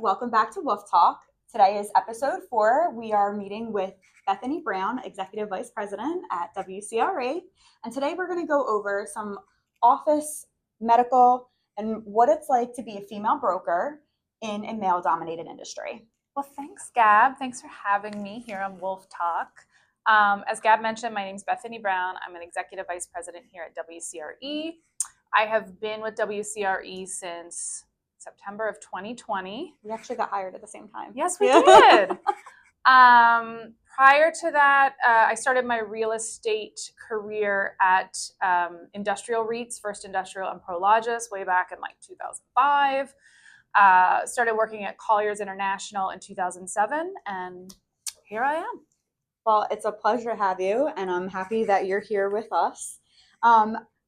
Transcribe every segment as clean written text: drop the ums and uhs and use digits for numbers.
welcome back to Wolf Talk. Today is episode 4. We are meeting with Bethany Brown, Executive Vice President at WCRA. And today we're going to go over some office, medical, and what it's like to be a female broker in a male-dominated industry. Well, thanks, Gab. Thanks for having me here on Wolf Talk. As Gab mentioned, my name is Bethany Brown. I'm an Executive Vice President here at WCRE. I have been with WCRE since September of 2020. We actually got hired at the same time. Yes, we did. Prior to that, I started my real estate career at industrial REITs, First Industrial and Prologis, way back in like 2005. Started working at Colliers International in 2007, and here I am. Well, it's a pleasure to have you, and I'm happy that you're here with us.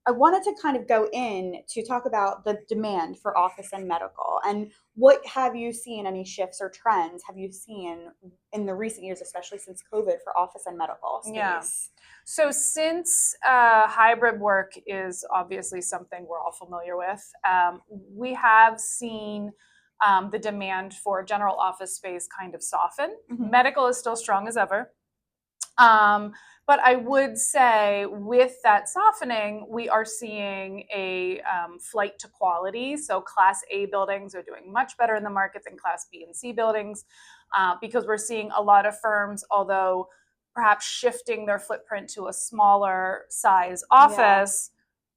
I wanted to kind of go in to talk about the demand for office and medical, and what have you seen, any shifts or trends have you seen in the recent years, especially since COVID, for office and medical space? Yeah. So since hybrid work is obviously something we're all familiar with, we have seen the demand for general office space kind of soften. Mm-hmm. Medical is still strong as ever. But I would say with that softening, we are seeing a flight to quality. So Class A buildings are doing much better in the market than Class B and C buildings because we're seeing a lot of firms, although perhaps shifting their footprint to a smaller size office,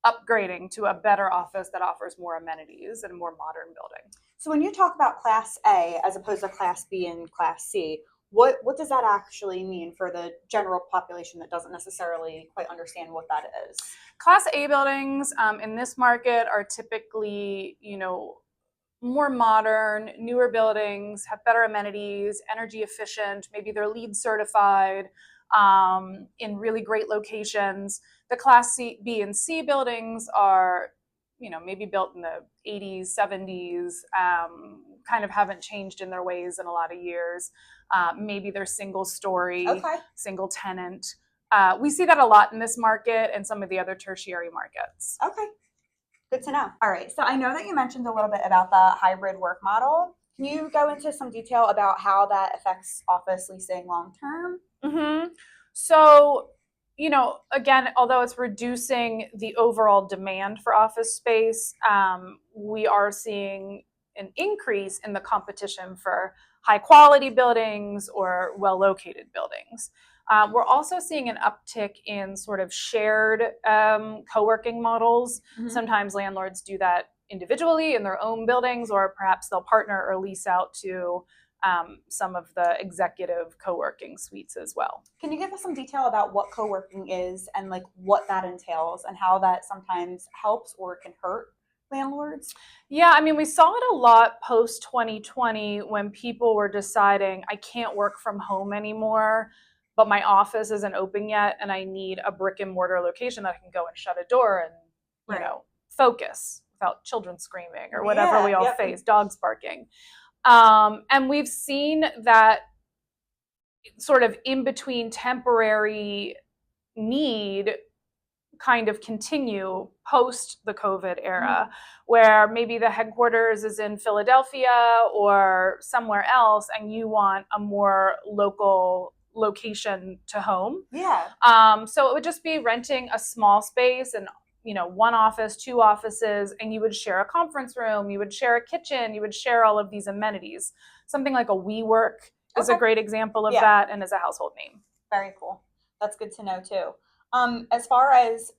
upgrading to a better office that offers more amenities and a more modern building. So when you talk about Class A as opposed to Class B and Class C, what does that actually mean for the general population that doesn't necessarily quite understand what that is? Class A buildings in this market are typically, more modern, newer buildings, have better amenities, energy efficient, maybe they're LEED certified, in really great locations. The Class B and C buildings are, maybe built in the 80s, 70s, kind of haven't changed in their ways in a lot of years. Maybe they're single story, single tenant. We see that a lot in this market and some of the other tertiary markets. Okay, good to know. All right, so I know that you mentioned a little bit about the hybrid work model. Can you go into some detail about how that affects office leasing long term? Mm-hmm. So, again, although it's reducing the overall demand for office space, we are seeing an increase in the competition for high quality buildings or well located buildings. We're also seeing an uptick in sort of shared co-working models. Mm-hmm. Sometimes landlords do that individually in their own buildings, or perhaps they'll partner or lease out to some of the executive co-working suites as well. Can you give us some detail about what co-working is and like what that entails and how that sometimes helps or can hurt landlords? Yeah, I mean, we saw it a lot post 2020 when people were deciding, I can't work from home anymore, but my office isn't open yet, and I need a brick and mortar location that I can go and shut a door and, focus without children screaming or whatever we all face, dogs barking. And we've seen that sort of in between temporary need kind of continue post the COVID era, where maybe the headquarters is in Philadelphia or somewhere else, and you want a more local location to home. Yeah. So it would just be renting a small space and one office, 2 offices, and you would share a conference room, you would share a kitchen, you would share all of these amenities. Something like a WeWork is a great example of that and is a household name. Very cool. That's good to know too. As far as,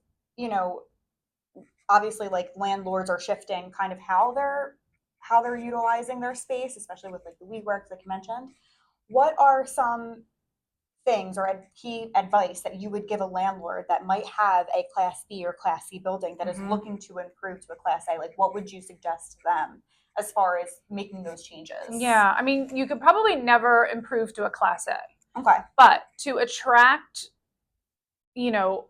obviously like landlords are shifting kind of how they're utilizing their space, especially with like the WeWorks like you mentioned. What are some things or key advice that you would give a landlord that might have a Class B or Class C building that is looking to improve to a Class A? Like, what would you suggest to them as far as making those changes? Yeah, I mean, you could probably never improve to a Class A. Okay. But to attract,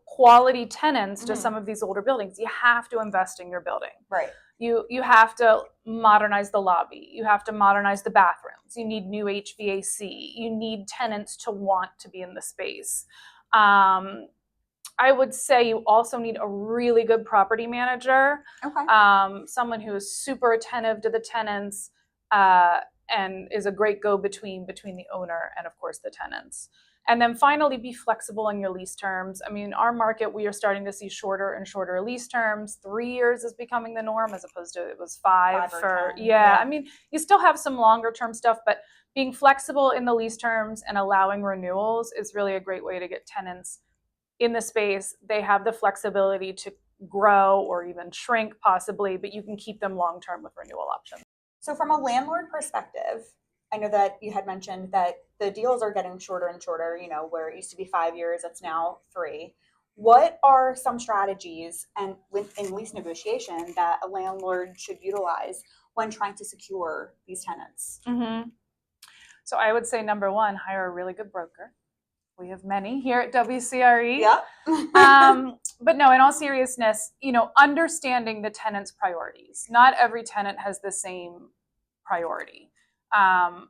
quality tenants to some of these older buildings, you have to invest in your building. Right. You have to modernize the lobby. You have to modernize the bathrooms. You need new HVAC. You need tenants to want to be in the space. I would say you also need a really good property manager. Okay. Someone who is super attentive to the tenants, and is a great go-between between the owner and, of course, the tenants. And then finally, be flexible in your lease terms. I mean, our market, we are starting to see shorter and shorter lease terms. 3 years is becoming the norm as opposed to it was five for, 10. yeah. I mean, you still have some longer term stuff, but being flexible in the lease terms and allowing renewals is really a great way to get tenants in the space. They have the flexibility to grow or even shrink possibly, but you can keep them long-term with renewal options. So from a landlord perspective, I know that you had mentioned that the deals are getting shorter and shorter, you know, where it used to be 5 years, it's now 3. What are some strategies and in lease negotiation that a landlord should utilize when trying to secure these tenants? Mm-hmm. So I would say number one, hire a really good broker. We have many here at WCRE. Yep. But no, in all seriousness, you know, understanding the tenant's priorities. Not every tenant has the same priority.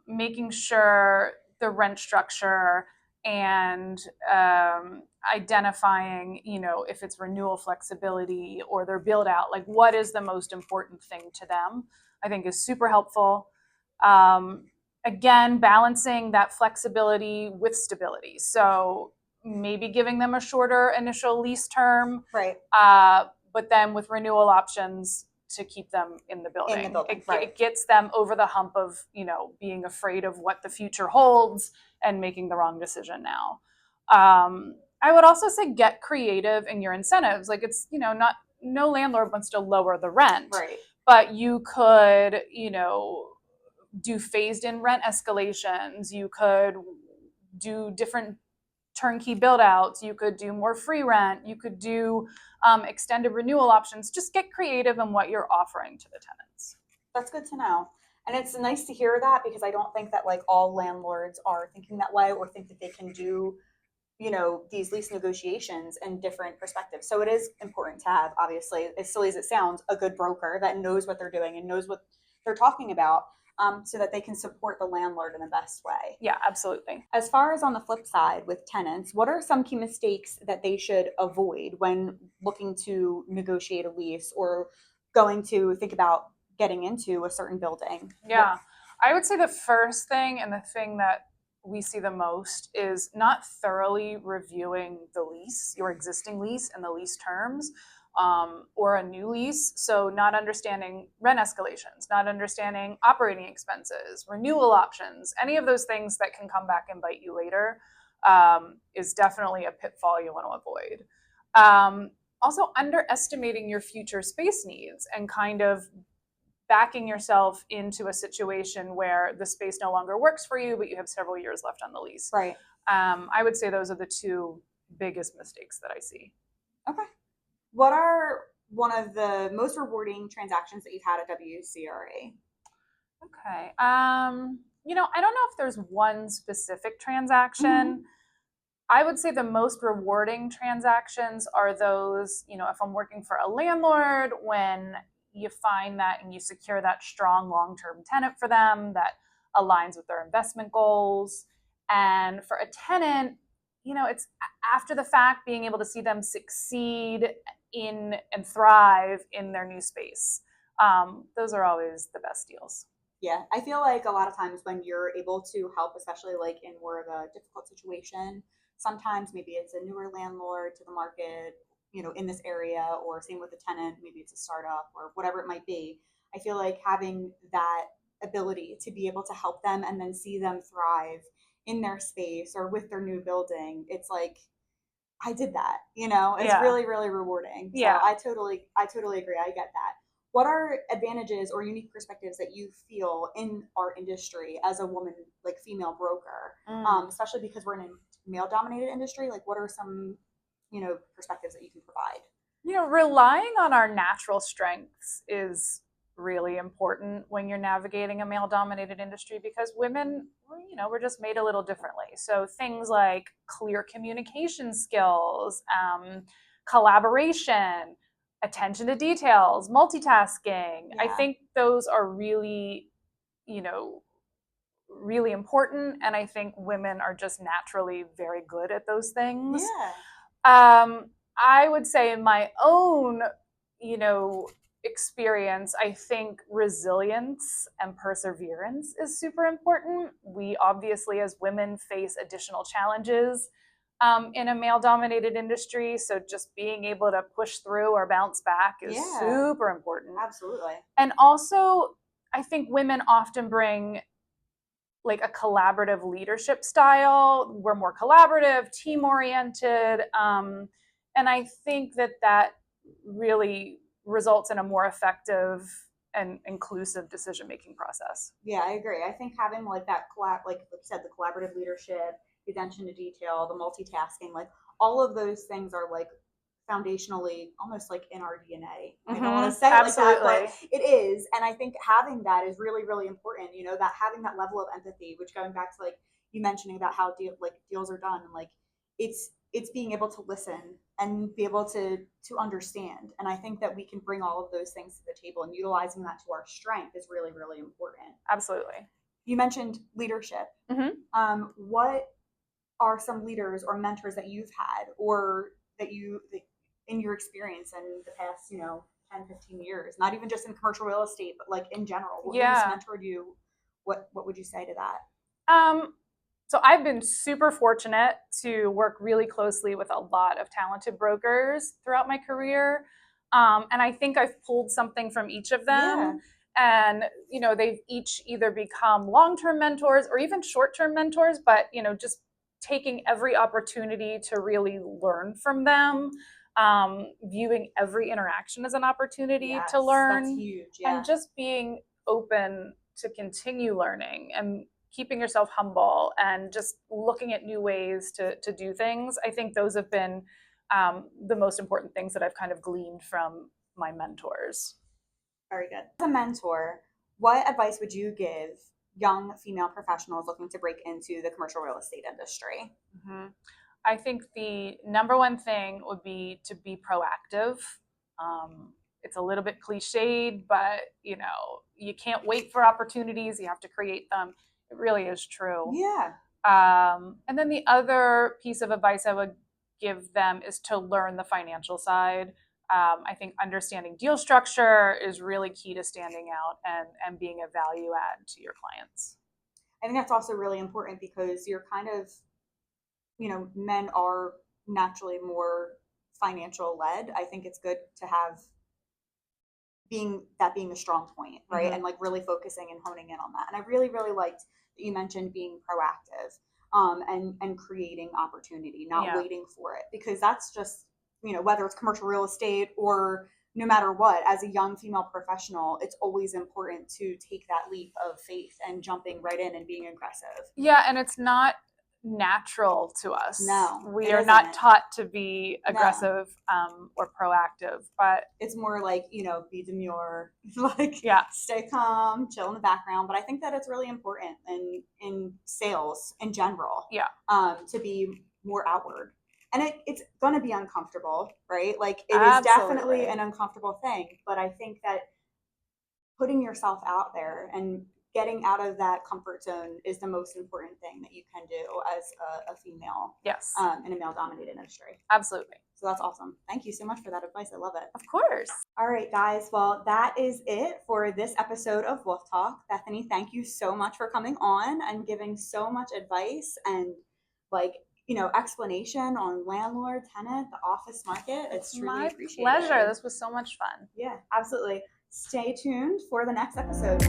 Making sure the rent structure and identifying, you know, if it's renewal flexibility or their build out, like what is the most important thing to them, I think is super helpful. Again, balancing that flexibility with stability. So maybe giving them a shorter initial lease term, right? But then with renewal options to keep them in the building. It gets them over the hump of, you know, being afraid of what the future holds and making the wrong decision now. I would also say get creative in your incentives. Like it's, you know, no landlord wants to lower the rent, right? But you could, you know, do phased in rent escalations. You could do different turnkey build outs. You could do more free rent. You could do extended renewal options. Just get creative in what you're offering to the tenants. That's good to know. And it's nice to hear that because I don't think that like all landlords are thinking that way or think that they can do, you know, these lease negotiations in different perspectives. So it is important to have, obviously, as silly as it sounds, a good broker that knows what they're doing and knows what they're talking about, so that they can support the landlord in the best way. Yeah, absolutely. As far as on the flip side with tenants, what are some key mistakes that they should avoid when looking to negotiate a lease or going to think about getting into a certain building? Yeah, I would say the first thing and the thing that we see the most is not thoroughly reviewing the lease, your existing lease and the lease terms, or a new lease. So not understanding rent escalations, not understanding operating expenses, renewal options, any of those things that can come back and bite you later, is definitely a pitfall you want to avoid. Also underestimating your future space needs and kind of backing yourself into a situation where the space no longer works for you, but you have several years left on the lease. Right. I would say those are the two biggest mistakes that I see. Okay. What are one of the most rewarding transactions that you've had at WCRA? Okay. You know, I don't know if there's one specific transaction. Mm-hmm. I would say the most rewarding transactions are those, you know, if I'm working for a landlord, when you find that and you secure that strong long-term tenant for them that aligns with their investment goals. And for a tenant, you know, it's after the fact being able to see them succeed in and thrive in their new space. Those are always the best deals. Yeah, I feel like a lot of times when you're able to help, especially like in more of a difficult situation, sometimes maybe it's a newer landlord to the market, you know, in this area, or same with the tenant, maybe it's a startup or whatever it might be. I feel like having that ability to be able to help them and then see them thrive in their space or with their new building, it's like, I did that, you know, it's really, really rewarding. So I totally agree. I get that. What are advantages or unique perspectives that you feel in our industry as a woman, like female broker, especially because we're in a male dominated industry? Like what are some, you know, perspectives that you can provide? You know, relying on our natural strengths is really important when you're navigating a male dominated industry because women, you know, we're just made a little differently. So things like clear communication skills, collaboration, attention to details, multitasking. I think those are really, you know, really important. And I think women are just naturally very good at those things. Yeah. I would say in my own, you know, experience, I think resilience and perseverance is super important. We obviously, as women, face additional challenges in a male-dominated industry, so just being able to push through or bounce back is super important. Absolutely. And also, I think women often bring like a collaborative leadership style. We're more collaborative, team-oriented, and I think that really results in a more effective and inclusive decision-making process. Yeah, I agree. I think having like that like you said, the collaborative leadership, the attention to detail, the multitasking, like all of those things are like foundationally almost like in our DNA. I don't want to say it Absolutely. like that, but it is. And I think having that is really, really important. You know, that having that level of empathy, which going back to like you mentioning about how deals are done, and like it's being able to listen and be able to understand. And I think that we can bring all of those things to the table, and utilizing that to our strength is really, really important. Absolutely. You mentioned leadership. What are some leaders or mentors that you've had, or that in your experience in the past, 10, 15 years, not even just in commercial real estate, but like in general, who's mentored you? What would you say to that? So I've been super fortunate to work really closely with a lot of talented brokers throughout my career. And I think I've pulled something from each of them. Yeah. And, they've each either become long-term mentors or even short-term mentors, but, just taking every opportunity to really learn from them, viewing every interaction as an opportunity to learn. That's huge. Yeah. And just being open to continue learning and keeping yourself humble and just looking at new ways to do things. I think those have been the most important things that I've kind of gleaned from my mentors. Very good. As a mentor, what advice would you give young female professionals looking to break into the commercial real estate industry? I think the number one thing would be to be proactive. It's a little bit cliched, but you can't wait for opportunities. You have to create them. It really is true. Yeah. And then the other piece of advice I would give them is to learn the financial side. I think understanding deal structure is really key to standing out and being a value add to your clients. I think that's also really important because you're kind of, men are naturally more financial led. I think it's good to have being a strong point, right? And like really focusing and honing in on that. And I really, really liked that you mentioned being proactive, and creating opportunity, not waiting for it, because that's just, whether it's commercial real estate or no matter what, as a young female professional, it's always important to take that leap of faith and jumping right in and being aggressive. Yeah. And it's not natural to us. No, we are not taught to be aggressive or proactive, but it's more like, be demure, like stay calm, chill in the background. But I think that it's really important in sales in general, to be more outward. And it's going to be uncomfortable, right? Like it is definitely an uncomfortable thing, but I think that putting yourself out there and getting out of that comfort zone is the most important thing that you can do as a female in a male-dominated industry. Absolutely. So that's awesome. Thank you so much for that advice. I love it. Of course. All right, guys. Well, that is it for this episode of Wolf Talk. Bethany, thank you so much for coming on and giving so much advice and explanation on landlord, tenant, the office market. It's truly appreciated. My pleasure. This was so much fun. Yeah, absolutely. Stay tuned for the next episode.